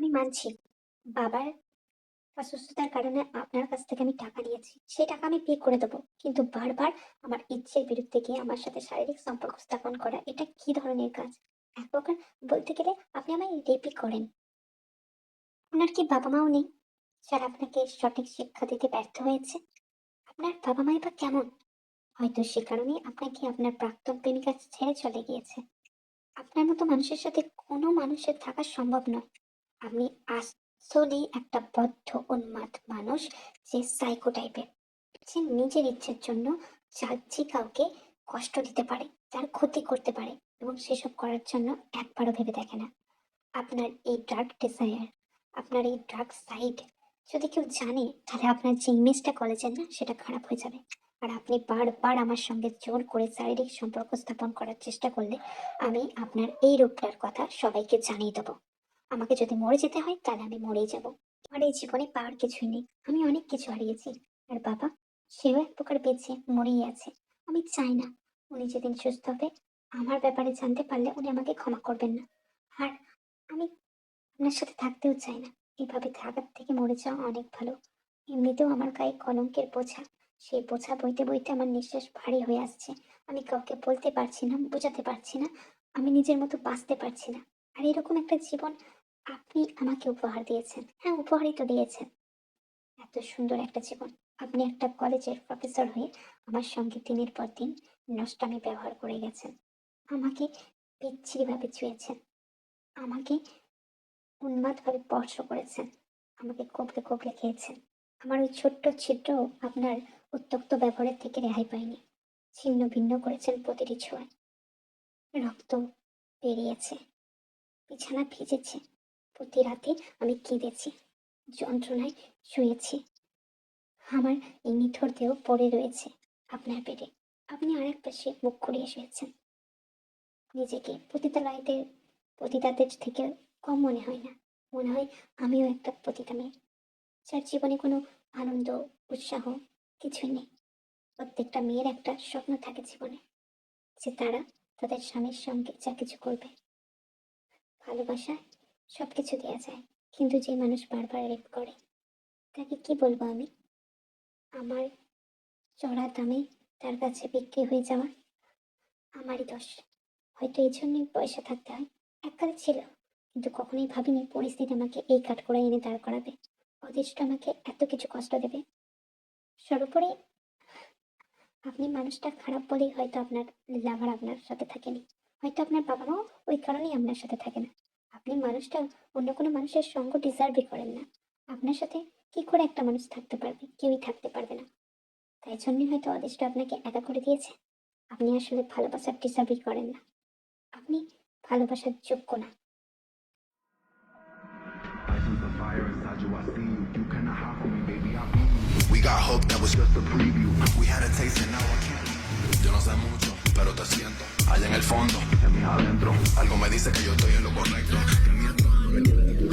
আমি মানছি বাবার অসুস্থতার কারণে আপনার কাছ থেকে আমি টাকা নিয়েছি। সেই টাকা আমি পে করে দেবো। কিন্তু বারবার আমার ইচ্ছের বিরুদ্ধে গিয়ে আমার সাথে শারীরিক সম্পর্ক স্থাপন করা এটা কি ধরনের কাজ? এক প্রকার বলতে গেলে আপনি আমায় রেপই করেন। আপনার কি বাবা-মাও নেই? যারা আপনাকে সঠিক শিক্ষা দিতে ব্যর্থ হয়েছে? আপনার বাবা-মাই বা কেমন? হয়তো সে কারণেই আপনাকে আপনার প্রাক্তন প্রেমিকা ছেড়ে চলে গিয়েছে। আপনার মতো মানুষের সাথে কোনো মানুষের থাকা সম্ভব নয়। আপনি আসলেই একটা বদ্ধ উন্মাদ মানুষ, যে সাইকো টাইপের। সে নিজের ইচ্ছের জন্য যে কাউকে কষ্ট দিতে পারে, তার ক্ষতি করতে পারে এবং সেসব করার জন্য একবারও ভেবে দেখে না। আপনার এই ড্রাগ ডিজায়ার, আপনার এই ড্রাগ সাইড যদি কেউ জানে তাহলে আপনার যে ইমেজটা কলেজের না সেটা খারাপ হয়ে যাবে। আর আপনি বারবার আমার সঙ্গে জোর করে শারীরিক সম্পর্ক স্থাপন করার চেষ্টা করলে আমি আপনার এই রূপটার কথা সবাইকে জানিয়ে দেবো। আমাকে যদি মরে যেতে হয় তাহলে আমি মরেই যাব। আমার এই জীবনে পাওয়ার কিছুই নেই, আমি অনেক কিছু হারিয়েছি। আর বাবা, সেও এক প্রকার বেঁচে মরেই আছে। আমি চাই না উনি যেদিন সুস্থ হবে আমার ব্যাপারে জানতে পারলে উনি আমাকে ক্ষমা করবেন না। আর আমি আপনার সাথে থাকতেও চাই না। এভাবে থাকার থেকে মরে যাওয়া অনেক ভালো। এমনিতেও আমার গায়ে কলঙ্কের বোঝা। সেই বোঝা বইতে বইতে আমার নিঃশ্বাস ভারী হয়ে আসছে। আমি কাউকে বলতে পারছি না, বোঝাতে পারছি না। আমি নিজের মতো বাঁচতে পারছি না। আর এরকম একটা জীবন আপনি আমাকে উপহার দিয়েছেন। হ্যাঁ, উপহারই তো দিয়েছেন। এত সুন্দর একটা জীবন। আপনি একটা কলেজের প্রফেসর হয়ে আমার সঙ্গে দিনের পর দিন নষ্টামি ব্যবহার করে গেছেন। আমাকে বিচ্ছিরিভাবে ছুঁয়েছেন। আমাকে উন্মাদভাবে স্পর্শ করেছেন। আমাকে কবলে কবলে খেয়েছেন। আমার ওই ছোট্ট ছিদ্রও আপনার উত্ত্যক্ত ব্যবহারের থেকে রেহাই পায়নি। ছিন্ন ভিন্ন করেছেন প্রতিটি ছোঁয়ায়। রক্ত বেরিয়েছে, বিছানা ভিজেছে। প্রতি রাতে আমি কেঁদেছি, যন্ত্রণায় শুয়েছি। আমার এই নিথর দেহ পড়ে রয়েছে আপনার পেটে। আপনি আরেক পাশে মুখ ঘুরিয়ে শুয়েছেন। নিজেকে পতিতাদের থেকে কম মনে হয় না। মনে হয় আমিও একটা পতিতা মেয়ে, যার জীবনে কোনো আনন্দ, উৎসাহ কিছুই নেই। প্রত্যেকটা মেয়ের একটা স্বপ্ন থাকে জীবনে, যে তারা তাদের স্বামীর সঙ্গে যা কিছু করবে। ভালোবাসায় সবকিছু দেয়া যায়, কিন্তু যে মানুষ বারবার রেপ করে তাকে কি বলবো আমি? আমার চড়া দামে তার কাছে বিক্রি হয়ে যাওয়া আমারই দোষ। হয়তো এই জন্যই পয়সা থাকতে হয়। এককালে ছিল, কিন্তু কখনোই ভাবিনি পরিস্থিতি আমাকে এই কাঠগড়ায় এনে দাঁড় করাবে। অদৃষ্ট আমাকে এত কিছু কষ্ট দেবে। সর্বোপরি আপনি মানুষটা খারাপ বলেই হয়তো আপনার লাভার আপনার সাথে থাকেনি। হয়তো আপনার বাবা মাও ওই কারণেই আপনার সাথে থাকে না। আপনি মানুষটা অন্য কোনো মানুষের সঙ্গ ডিজার্ভই করেন না। আপনার সাথে কি করে একটা মানুষ থাকতে পারবে? কেউই থাকতে পারবে না। তাই জন্যই হয়তো অদৃষ্ট আপনাকে একা করে দিয়েছে। আপনি আসলে ভালোবাসার ডিজার্ভই করেন না। আপনি ভালোবাসার যোগ্য না। I sense the fire inside you, I see you. You cannot hide from me, baby, I be you. We got hope, that was just a preview. We had a taste and now I can't leave. Yo no sé mucho, pero te siento. Allá en el fondo, en mí adentro. Algo me dice que yo estoy en lo correcto. Que miento no venir de tu.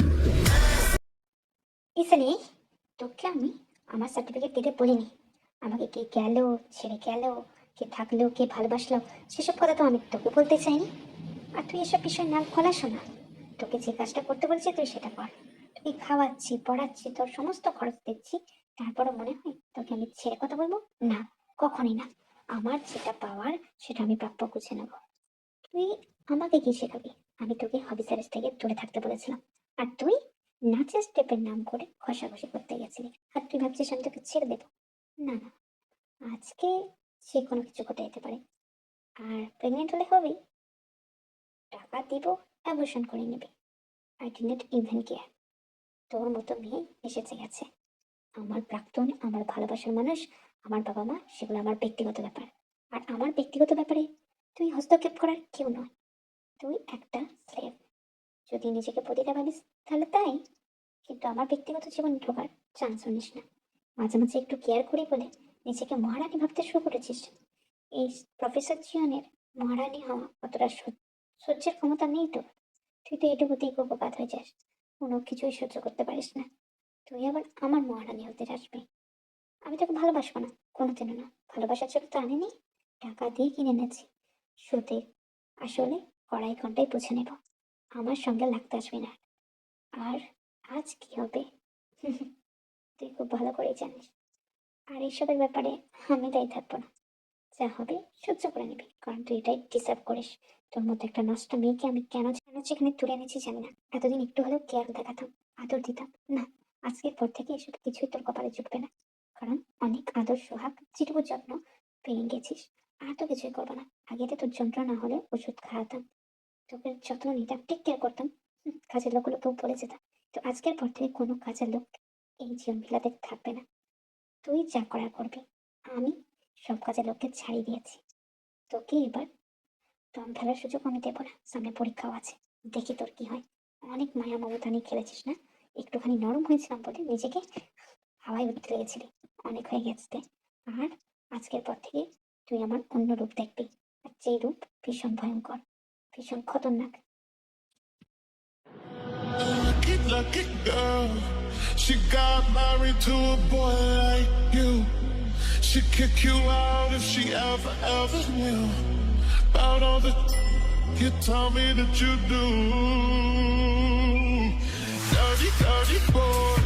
এখানে তোকে আমি আমার certificate দিতে বলিনি। আমাকে কে গেল, ছেড়ে গেল, কে থাকলো, কে ভালোবাসলো, সেসব কথা তো আমি তোকে বলতে চাইনি। আর তুই এসব বিষয় নাক গলাস না। তোকে যে কাজটা করতে বলছি তুই সেটা কর। তুই খাওয়াচ্ছি, পড়াচ্ছি, তোর সমস্ত খরচ দিচ্ছি, তারপরও মনে হয় তোকে আমি ছেড়ে কথা বলবো? না, কখনই না। আমার যেটা পাওয়ার সেটা আমি প্রাপ্য বুঝে নেবো। তুই আমাকে কি শেখাবি? আমি তোকে হবি স্যারের থেকে দূরে থাকতে বলেছিলাম, আর তুই নাচের স্টেপের নাম করে ঘষাঘষি করতে গেছিলি। আর তুই ভাবছিস আমি তোকে ছেড়ে দেবো? না না, আজকে যে কোনো কিছু ঘটে যেতে পারে। আর প্রেগনেন্ট হলে হবি, টাকা দিব, অ্যাবর্শন করে নিবি। I didn't even care. তোর মতো মেয়ে এসেছে গেছে। আমার প্রাক্তন, আমার ভালোবাসার মানুষ, আমার বাবা মা, সেগুলো আমার ব্যক্তিগত ব্যাপার। আর আমার ব্যক্তিগত ব্যাপারে তুই হস্তক্ষেপ করার কেউ নয়। তুই একটা স্লেভ। যদি নিজেকে পতিতা ভাবিস তাহলে তাই, কিন্তু আমার ব্যক্তিগত জীবনে ঢোকার চান্সও নিস না। মাঝে মাঝে একটু কেয়ার করি বলে নিজেকে মহারানী ভাবতে শুরু করেছিস। এই প্রফেসর জিয়নের মহারানী হওয়া অতটা সহ্যের ক্ষমতা নেই তো। তুই তো এটুকুতেই উপকাত হয়ে যাস, কোনো কিছুই সহ্য করতে পারিস না। তুই আবার আমার মহারানী হতে আসবি? আমি তোকে ভালোবাসবো না, কোনোদিনও না। ভালোবাসার চোখ তো আনিনি, টাকা দিয়ে কিনে এনেছি। সুদে আসলে কড়াই ঘন্টায় বুঝে নেব। আমার সঙ্গে লাগতে আসবি না। আর আজ কি হবে? তুই খুব ভালো করেই জানিস। আর এসবের ব্যাপারে আমি দায়ী থাকবো না। যা হবে সহ্য করে নিবি, কারণ তুই এটাই ডিসার্ভ করিস। তোর মতো একটা নষ্ট মেয়েকে আমি কেন সেখানে তুলে এনেছি জানি না। এতদিন একটু হলেও কেয়ার দেখাতাম, আদর দিতাম না। আজকের পর থেকে এসব কিছুই তোর কপালে জুটবে না, কারণ অনেক আদর সোহাগ যেটুকু যত্ন পেয়ে গেছিস। আর তো কিছুই করবো না। আগে তো তোর যন্ত্রণা হলে ওষুধ খাওয়াতাম, তোকে যত্ন নিতাম, টেক কেয়ার করতাম, কাজের লোকগুলোকেও বলে যেতাম। তো আজকের পর থেকে কোনো কাজের লোক এই জীবন বিলাতে থাকবে না। তুই যা করার করবি। আমি সব কাজের লোককে ছাড়িয়ে দিয়েছি। তোকে এবার দম ফেলার সুযোগ আমি দেবো না। সামনে পরীক্ষাও আছে, দেখি তোর কি হয়। অনেক মায়া মমতা নিয়ে খেলেছিস না? একটুখানি নরম হয়েছিলাম বলে নিজেকে হাওয়ায় উঠতে লেগেছিলি। অনেক হয়ে গেছে। আর আজকের পর থেকে তুই আমার অন্য রূপ দেখবি, আর যেই রূপ ভীষণ ভয়ঙ্কর, ভীষণ খতরনাক। Lucky, lucky girl. She got married to a boy like you. She'd kick you out if she ever knew about all the you tell me that you do. Dirty, dirty boy.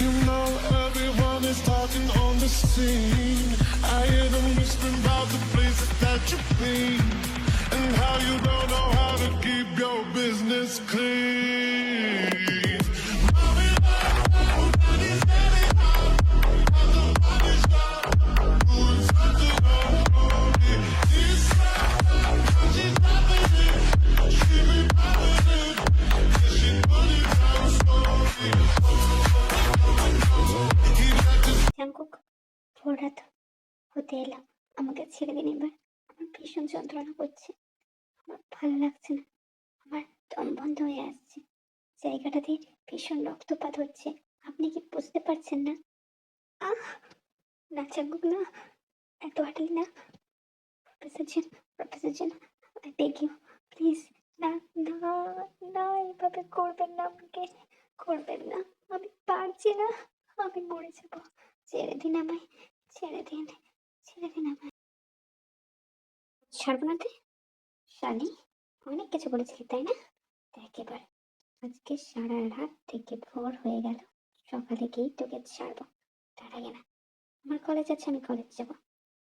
You know everyone is talking on the scene. I hear them whispering about the places that you've been and how you don't know how to keep your business clean. Jungkook, ভোর রাত হতে এলো। আমাকে ছেড়ে দিন এবার। আমার ভীষণ যন্ত্রণা করছে, আমার ভালো লাগছে না। আমার দম বন্ধ হয়ে আসছে, জায়গাটা দিয়ে ভীষণ রক্তপাত হচ্ছে। আপনি কি বুঝতে পারছেন না? আহ, না জাঙ্কুক, না, এত হাঁটালি না। Professor ji, professor ji, I beg you, please, না, না, না, এভাবে করবেন না, আমাকে করবেন না। আমি পারছি না, আমি মরে যাবো। ছেড়ে দিন আমায়, ছেড়ে দিন, ছেড়ে দিন আমায়। ছাড়বো না তুই? শালি, অনেক কিছু বলেছিলি তাই না? দেখ এবার, আজকে সারা রাত থেকে ভোর হয়ে গেল, সকালে গিয়ে তোকে ছাড়বো। তার আগে না, আমার কলেজ আছে, আমি কলেজ যাব,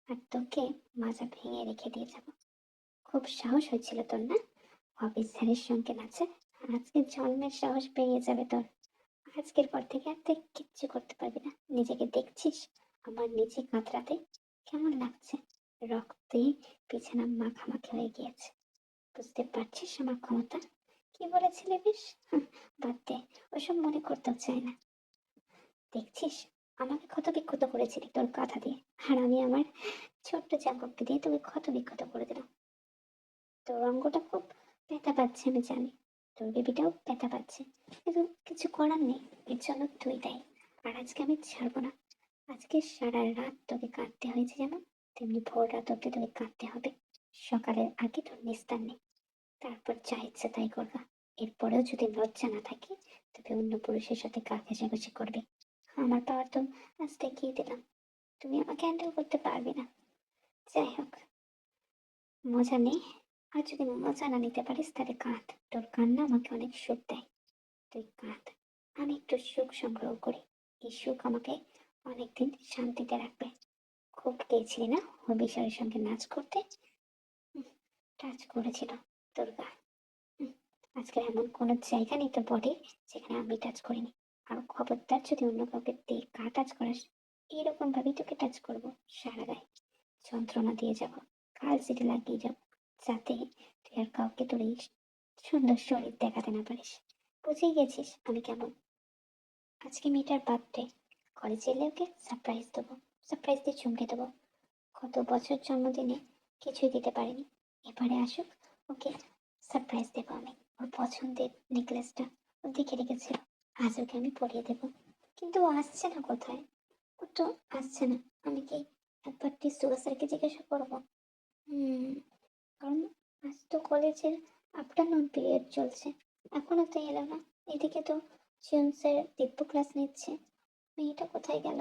আর তোকে মাজা ভেঙে রেখে দিয়ে যাব। খুব সাহস হয়েছিল তোর না অফিসারের সঙ্গে নাচে? আজকে জন্মের সাহস পেয়ে যাবে তোর। আজকের পর থেকে আর তুই কিচ্ছু করতে পারবি না। নিজেকে দেখছিস আমার নিচে কাতরাতে? কেমন লাগছে? রক্তে বিছানা মাখামাখি হয়ে গিয়েছে। বুঝতে পারছিস আমার ক্ষমতা? কি বলেছিলি বেশ? বাদ দে, ওসব মনে করতেও চাই না। দেখছিস আমাকে ক্ষত বিক্ষত করেছিলি তোর কথা দিয়ে, আর আমি আমার ছোট্ট চাকরকে দিয়ে তোকে ক্ষত বিক্ষত করে দিলাম। তোর অঙ্গটা খুব ব্যথা পাচ্ছে আমি জানি, তোর বেবিটাও ব্যথা পাচ্ছে, কিন্তু কিছু করার নেই। এর জন্য তুই দায়ী। আর আজকে আমি ছাড়বো না। আজকে সারা রাত তোকে কাঁদতে হয়েছে যেমন, তেমনি ভোর রাত অব্দি তোকে কাঁদতে হবে। সকালের আগে তোর নিস্তার নেই। তারপর যা ইচ্ছে তাই করবা। এরপরেও যদি লজ্জা না থাকে, তবে অন্য পুরুষের সাথে গা ঘেঁষাঘেঁষি করবে। আমার পাওয়ার তো আজ দেখিয়ে দিলাম, তুমি আমাকে হ্যান্ডেল করতে পারবে না। যাই হোক, মজা নেই। আর যদি মজা না নিতে পারিস তাহলে কাঁদ, তোর কান্না আমাকে অনেক সুখ দেয়। তুই কাঁদ, আমি একটু সুখ সংগ্রহ করি। এই সুখ আমাকে অনেকদিন শান্তিতে রাখবে। খুব গেছিলি না হবিষয়ের সঙ্গে নাচ করতে? টাচ করেছিল তোর গা। হুম, আজকে এমন কোনো জায়গা নেই তোর বডি যেখানে আমি টাচ করিনি। আর খবরদার যদি অন্য কাউকে দিয়ে গা টাচ করাস, এইরকম ভাবেই তোকে টাচ করবো সারা গায়ে। যন্ত্রণা দিয়ে যাব, কাল সিটি লাগিয়ে যাব, যাতে তুই আর কাউকে তোর এই সুন্দর শরীর দেখাতে না পারিস। বুঝেই গেছিস আমি কেমন। আজকে মেয়েটার বার্থডে, কলেজে এলে ওকে সারপ্রাইজ দেবো, সারপ্রাইজ দিয়ে চমকে দেবো। কত বছর জন্মদিনে কিছুই দিতে পারিনি, এবারে আসুক, ওকে সারপ্রাইজ দেবো আমি। ওর পছন্দের নেকলেসটা ও দেখে রেখেছিল, আজ ওকে আমি পরিয়ে দেবো। কিন্তু ও আসছে না কোথায়? ও তো আসছে না। আমি কি একবার টিসু স্যারকে জিজ্ঞাসা করবো? হুম, কারণ আজ তো কলেজের আফটারনুন পিরিয়ড চলছে, এখনো তো এলো না। এদিকে তো জিওন স্যার দিব্য ক্লাস নিচ্ছে, মেয়েটা কোথায় গেল?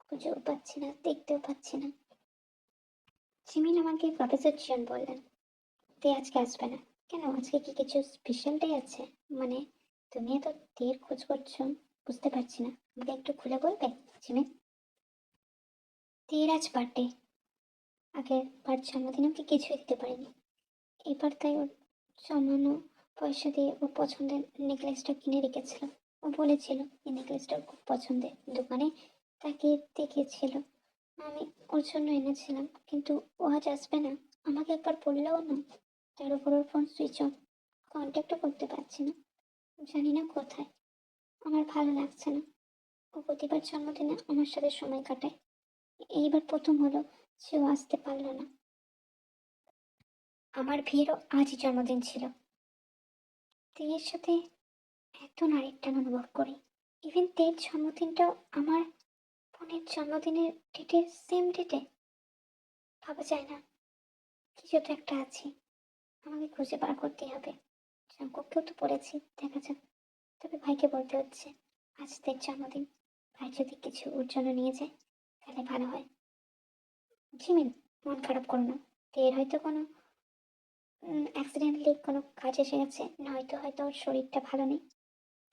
খুঁজেও পাচ্ছি না, দেখতেও পাচ্ছি না। জিমিন আমাকে প্রফেসর জিওন বললেন তুই আজকে আসবে না। কেন, আজকে কি কিছু স্পেশাল ডে আছে? মানে তুমি এত তীর খোঁজ করছো, বুঝতে পারছি না। আমাকে একটু খুলে বলবে জিমিন? তীর আজ বার্থডে। আগের বার জন্মদিনে ওকে কিছুই দিতে পারিনি। এবার তাই ওর জমানো পয়সা দিয়ে ওর পছন্দের নেকলেসটা কিনে রেখেছিল। ও বলেছিল এই নেকলেসটা ওর খুব পছন্দের, দোকানে তাকে দেখিয়েছিল। আমি ওর জন্য এনেছিলাম, কিন্তু ও আজ আসবে না। আমাকে একবার বললেও না। তার উপর ওর ফোন সুইচ অফ, কন্ট্যাক্টও করতে পারছি না। জানি না কোথায়। আমার ভালো লাগছে না। ও প্রতিবার জন্মদিনে আমার সাথে সময় কাটায়, এইবার প্রথম হলো যে ও আসতে পারলো না। আমার বিয়েরও আজই জন্মদিন ছিল। তের সাথে এত নারীর টান অনুভব করি। ইভেন তের জন্মদিনটাও আমার বোনের জন্মদিনের ডেটের সেম ডেটে। ভাবা যায় না, কিছু তো একটা আছে। আমাকে খুঁজে বার করতেই হবে। জাঙ্কুককেও তো বলেছি, দেখা যাক। তবে ভাইকে বলতে হচ্ছে আজ তের জন্মদিন। ভাই যদি কিছু ওর জন্য নিয়ে যায় তাহলে ভালো হয়। জিমিন, মন খারাপ করো না। তের হয়তো কোনো অ্যাক্সিডেন্টলি কোনো কাজ এসে গেছে, নয়তো হয়তো ওর শরীরটা ভালো নেই।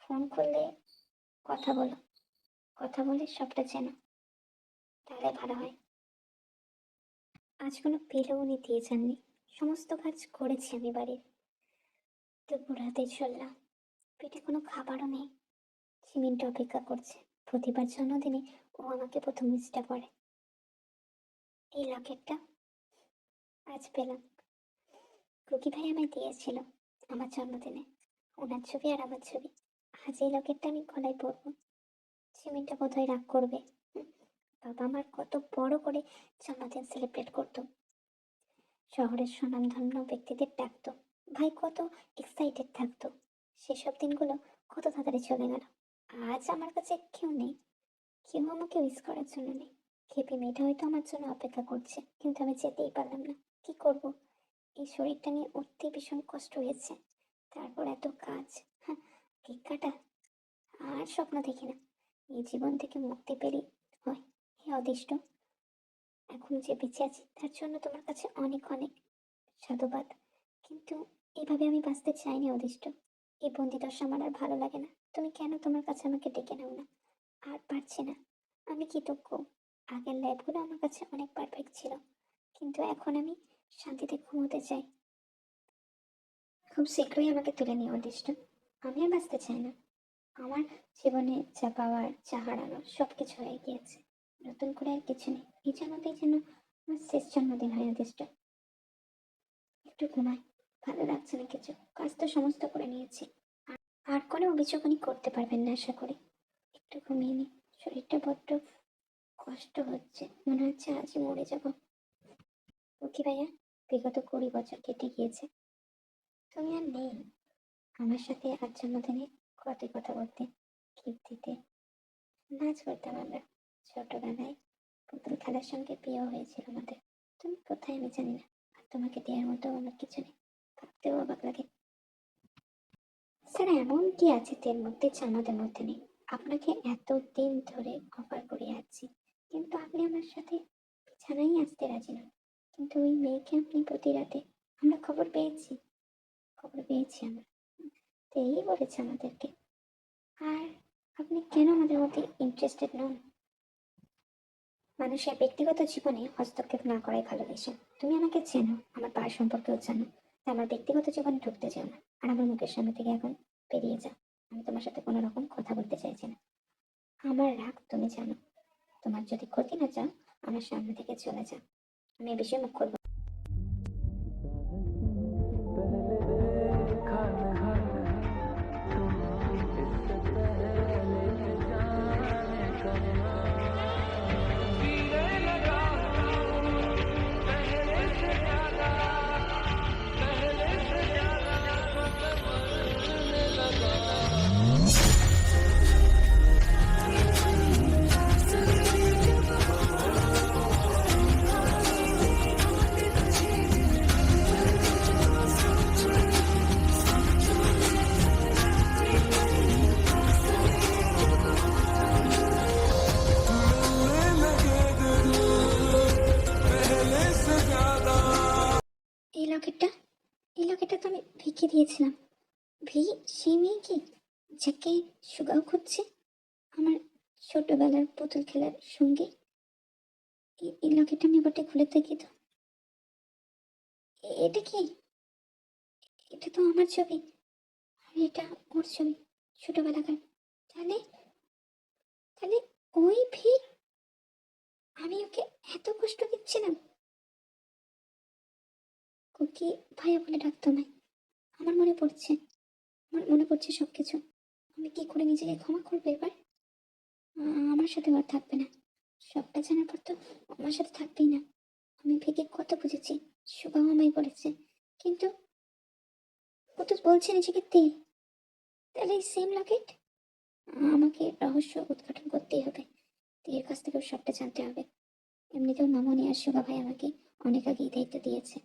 ফোন করলে কথা বলো, কথা বলে সবটা চেনো, তাহলে ভালো হয়। আজ কোনো পেলেও উনি দিয়ে যাননি। সমস্ত কাজ করেছি আমি বাড়ির। দুপুর রাতে চললাম, পেটে কোনো খাবারও নেই। সিমিনটা অপেক্ষা করছে। প্রতিবার জন্মদিনে ও আমাকে প্রথম মিসটা করে। এই লকেটটা আজ পেলাম। কুকি ভাই আমায় দিয়েছিল আমার জন্মদিনে, ওনার ছবি আর আমার ছবি। আজ এই লকেটটা আমি গলায় পরবো। সিমিনটা বোধহয় রাগ করবে। হুম, বাবা আমার কত বড় করে জন্মদিন সেলিব্রেট করতো, শহরের স্বনামধন্য ব্যক্তিদের ডাকতো। ভাই কত এক্সাইটেড থাকতো। সেসব দিনগুলো কত তাড়াতাড়ি চলে গেল। আজ আমার কাছে কেউ নেই, কেউ আমাকে উইশ করার জন্য নেই। খেপি মেয়েটা হয়তো আমার জন্য অপেক্ষা করছে, কিন্তু আমি যেতেই পারলাম না। কি করব? এই শরীরটা নিয়ে উঠতে ভীষণ কষ্ট হয়েছে। তারপর এত কাজ। হ্যাঁ, কেক কাটা। আর স্বপ্ন দেখি না। এই জীবন থেকে মুক্তি পেলেই হয়। হে অদিষ্ট, এখন যে বেঁচে আছি তার জন্য তোমার কাছে অনেক অনেক সাধুবাদ। কিন্তু এভাবে আমি বাঁচতে চাইনি অদিষ্ট। এই বন্দিদশা আমার আর ভালো লাগে না। তুমি কেন তোমার কাছে আমাকে ডেকে নাও না? আর পারছি না। আমি কৃতজ্ঞ। আগের লাইফগুলো আমার কাছে অনেক পারফেক্ট ছিল, কিন্তু এখন আমি শান্তিতে ঘুমোতে চাই। খুব শীঘ্রই আমাকে তুলে নিও অদিষ্ট। আমি আর বাঁচতে চাই না। আমার জীবনে যা পাওয়ার, যা হারানোর সব কিছু হয়ে গিয়েছে। নতুন করে আর কিছু নেই। এই জন্মতেই যেন আমার শেষ জন্মদিন হয় অদিষ্ট। একটু ঘুমাই, ভালো লাগছে না কিছু। কাজ তো সমস্ত করে নিয়েছি। আর কোনো অভিযোগ উনি করতে পারবেন না আশা করি। একটু ঘুমিয়ে নি। শরীরটা বড্ড কষ্ট হচ্ছে, মনে হচ্ছে আজই মরে যাব। ওকে ভাইয়া, বিগত 20 বছর কেটে গিয়েছে, তুমি আর নেই। আমার সাথে আজ জন্মদিনে কতই কথা বলতে, গিফট দিতে, নাচ করতাম আমরা ছোটবেলায়। পুতুল খেলার সঙ্গে বিয়ে হয়েছিল আমাদের। তুমি কোথায় আমি জানি না। আর তোমাকে দেওয়ার মতো আমার কিছু নেই। ভাবতেও অবাক লাগে। স্যার, এমন কি আছে এর মধ্যে যে আমাদের মধ্যে নেই? আপনাকে এতদিন ধরে অফার করে যাচ্ছি, কিন্তু আপনি আমার সাথে বিছানায় আসতে রাজি নন। কিন্তু ওই মেয়েকে আপনি প্রতি রাতে, আমরা খবর পেয়েছি আমরা। তো এই বলেছে আমাদেরকে। আর আপনি কেন আমাদের মধ্যে ইন্টারেস্টেড নন? মানুষের ব্যক্তিগত জীবনে হস্তক্ষেপ না করাই ভালোবেসে। তুমি আমাকে চেনো, আমার পার সম্পর্কেও জানো, তাই আমার ব্যক্তিগত জীবনে ঢুকতে চাও না। আর আমার মুখের সামনে থেকে এখন বেরিয়ে যাও। আমি তোমার সাথে কোনো রকম কথা বলতে চাইছি না। আমার রাগ তুমি জানো। তোমার যদি ক্ষতি না চাও, আমার সামনে থেকে চলে যাও। আমি এ বিষয়ে মুখ খুলবো না। এই লকেটটা, এই লকেটটা তো আমি ভিকে দিয়েছিলাম। ভি, সেই মেয়ে কি? যাকে সুগাও খুঁজছে, আমার ছোটবেলার পুতুল খেলার সঙ্গী। এই লকেটটা আমি বটে খুলে দেখি তো। এটা কি? এটা তো আমার ছবি, আর এটা ওর ছবি ছোটবেলাকার। তাহলে তাহলে ওই ভিড়, আমি ওকে এত কষ্ট দিচ্ছিলাম। কুকি ভাইয়া বলে ডাকতো আমায়। আমার মনে পড়ছে, আমার মনে পড়ছে সবকিছু। আমি কি করে নিজেকে ক্ষমা করবো এবার? আমার সাথে আর থাকবে না। সবটা জানার পর তো আমার সাথে থাকবেই না। আমি ভেগে কত বুঝেছি, সুবাহ আমায় বলেছে, কিন্তু ও তো বলছে নিজেকে তে। তাহলে এই সেম লকেট? আমাকে রহস্য উদ্ঘাটন করতেই হবে। তের কাছ থেকেও সবটা জানতে হবে। এমনিতেও মামনি আর সুগা ভাই আমাকে অনেক আগেই দায়িত্ব দিয়েছে।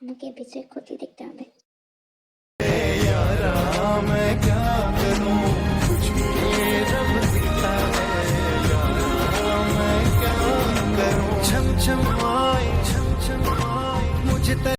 আমাকে বিজয়ের ক্ষতি দেখতে হবে। मैं क्या करूं कुछ भी रब दिखता है यारा मैं क्या करूं छम छम आए मुझे